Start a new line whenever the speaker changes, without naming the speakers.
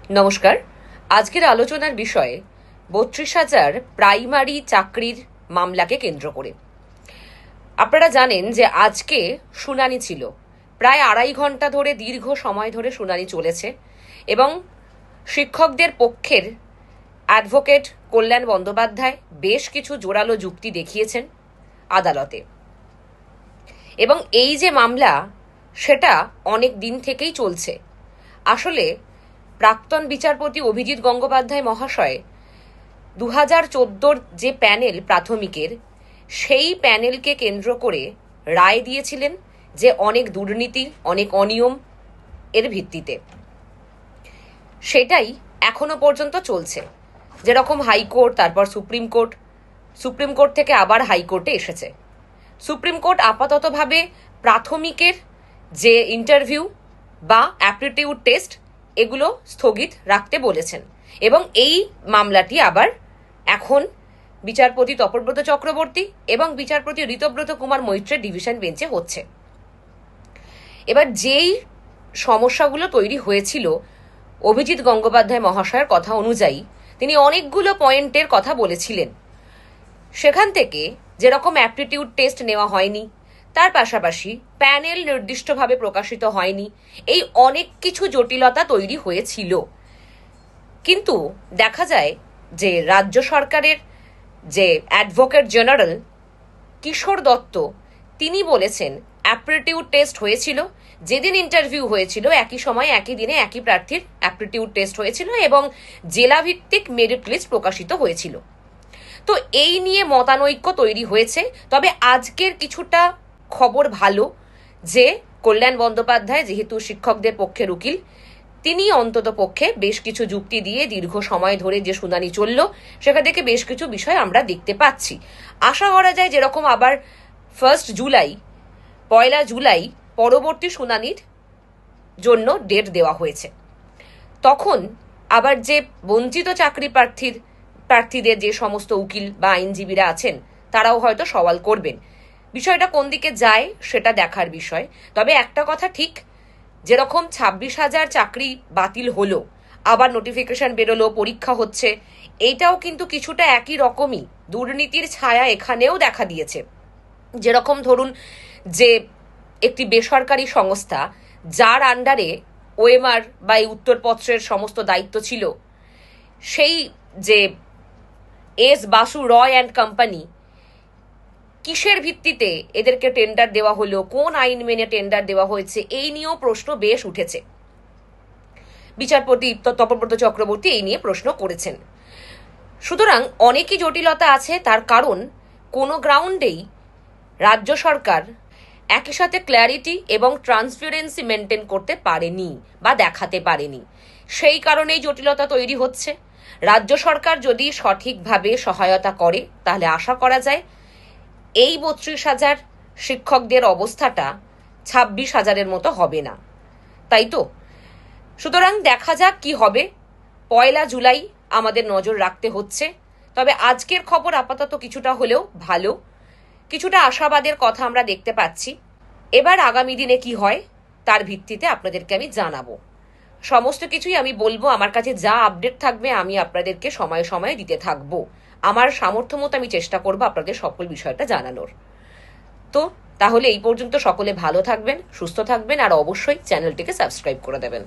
নমস্কার। আজকের আলোচনার বিষয় ৩২,০০০ প্রাইমারি চাকরির মামলাকে কেন্দ্র করে। আপনারা জানেন যে আজকে শুনানি ছিল, প্রায় ২.৫ ঘন্টা ধরে, দীর্ঘ সময় ধরে শুনানি চলেছে এবং শিক্ষকদের পক্ষের অ্যাডভোকেট কল্যাণ বন্দ্যোপাধ্যায় বেশ কিছু জোরালো যুক্তি দেখিয়েছেন আদালতে। এবং এই যে মামলা, সেটা অনেক দিন থেকেই চলছে। আসলে প্রাক্তন বিচারপতি অভিজিৎ গঙ্গোপাধ্যায় মহাশয় ২০১৪ যে প্যানেল প্রাথমিকের, সেই প্যানেলকে কেন্দ্র করে রায় দিয়েছিলেন যে অনেক দুর্নীতি, অনেক অনিয়ম এর ভিত্তিতে। সেটাই এখনো পর্যন্ত চলছে। যেরকম হাইকোর্ট, তারপর সুপ্রিম কোর্ট থেকে আবার হাইকোর্টে এসেছে। সুপ্রিম কোর্ট আপাততভাবে প্রাথমিকের যে ইন্টারভিউ বা অ্যাপটিটিউড টেস্ট, এগুলো স্থগিত রাখতে বলেছেন এবং এই মামলাটি আবার এখন বিচারপতি তপব্রত চক্রবর্তী এবং বিচারপতি ঋতব্রত কুমার মৈত্রের ডিভিশন বেঞ্চে হচ্ছে। এবার যেই সমস্যাগুলো তৈরি হয়েছিল, অভিজিৎ গঙ্গোপাধ্যায় মহাশয়ের কথা অনুযায়ী তিনি অনেকগুলো পয়েন্টের কথা বলেছিলেন। সেখান থেকে যেরকম অ্যাপটিটিউড টেস্ট নেওয়া হয়নি, তার পাশাপাশি প্যানেল নির্দিষ্টভাবে প্রকাশিত হয়নি, এই অনেক কিছু জটিলতা তৈরি হয়েছিল। কিন্তু দেখা যায় যে রাজ্য সরকারের যে অ্যাডভোকেট জেনারেল কিশোর দত্ত, তিনি বলেছেন অ্যাপটিটিউড টেস্ট হয়েছিল, যেদিন ইন্টারভিউ হয়েছিল একই সময় একই দিনে একই প্রার্থীর অ্যাপটিটিউড টেস্ট হয়েছিল এবং জেলাভিত্তিক মেরিট লিস্ট প্রকাশিত হয়েছিল। তো এই নিয়ে মতানৈক্য তৈরি হয়েছে। তবে আজকের কিছুটা খবর ভালো যে কল্যাণ বন্দ্যোপাধ্যায়, যেহেতু শিক্ষকদের পক্ষের উকিল, তিনি অন্তত পক্ষে বেশ কিছু যুক্তি দিয়ে দীর্ঘ সময় ধরে যে শুনানি চলল, সেখান থেকে বেশ কিছু বিষয় আমরা দেখতে পাচ্ছি। আশা করা যায় যেরকম আবার 1 জুলাই পরবর্তী শুনানির জন্য ডেট দেওয়া হয়েছে। তখন আবার যে বঞ্চিত চাকরি প্রার্থীদের যে সমস্ত উকিল বা আইনজীবীরা আছেন, তারাও হয়তো সওয়াল করবেন। বিষয়টা কোন দিকে যায় সেটা দেখার বিষয়। তবে একটা কথা ঠিক, যেরকম 26,000 চাকরি বাতিল হলো, আবার নোটিফিকেশন বেরোলো, পরীক্ষা হচ্ছে, এইটাও কিন্তু কিছুটা একই রকমই দুর্নীতির ছায়া এখানেও দেখা দিয়েছে। যেরকম ধরুন যে একটি বেসরকারি সংস্থা, যার আন্ডারে ওএমআর বা এই উত্তরপত্রের সমস্ত দায়িত্ব ছিল, সেই যে S Basu Roy and company, কিসের ভিত্তিতে এদেরকে টেন্ডার দেওয়া হলো, কোন আইন মেনে টেন্ডার দেওয়া হয়েছে, এই নিয়েও প্রশ্ন বেশ উঠেছে। বিচারপতি তপব্রত চক্রবর্তী এই নিয়ে প্রশ্ন করেছেন। সুতরাং অনেকই জটিলতা আছে। তার কারণ কোনো গ্রাউন্ডেই রাজ্য সরকার একই সাথে ক্ল্যারিটি এবং ট্রান্সপারেন্সি মেনটেন করতে পারেনি বা দেখাতে পারেনি। সেই কারণেই জটিলতা তৈরি হচ্ছে। রাজ্য সরকার যদি সঠিকভাবে সহায়তা করে, তাহলে আশা করা যায় এই ৩২,০০০ শিক্ষকদের অবস্থাটা ২৬,০০০-এর মতো হবে না, তাই তো? সুতরাং দেখা যাক কি হবে। 1 জুলাই আমাদের নজর রাখতে হচ্ছে। তবে আজকের খবর আপাতত কিছুটা হলেও ভালো, কিছুটা আশাবাদের কথা আমরা দেখতে পাচ্ছি। এবার আগামী দিনে কি হয় তার ভিত্তিতে আপনাদেরকে আমি জানাবো। সমস্ত কিছুই আমি বলবো। আমার কাছে যা আপডেট থাকবে আমি আপনাদেরকে সময়ে সময়ে দিতে থাকবো। আমার সামর্থ্য মতো আমি চেষ্টা করবো আপনাদের সকল বিষয়টা জানানোর। তো তাহলে এই পর্যন্ত সকলে ভালো থাকবেন, সুস্থ থাকবেন আর অবশ্যই চ্যানেলটিকে সাবস্ক্রাইব করে দেবেন।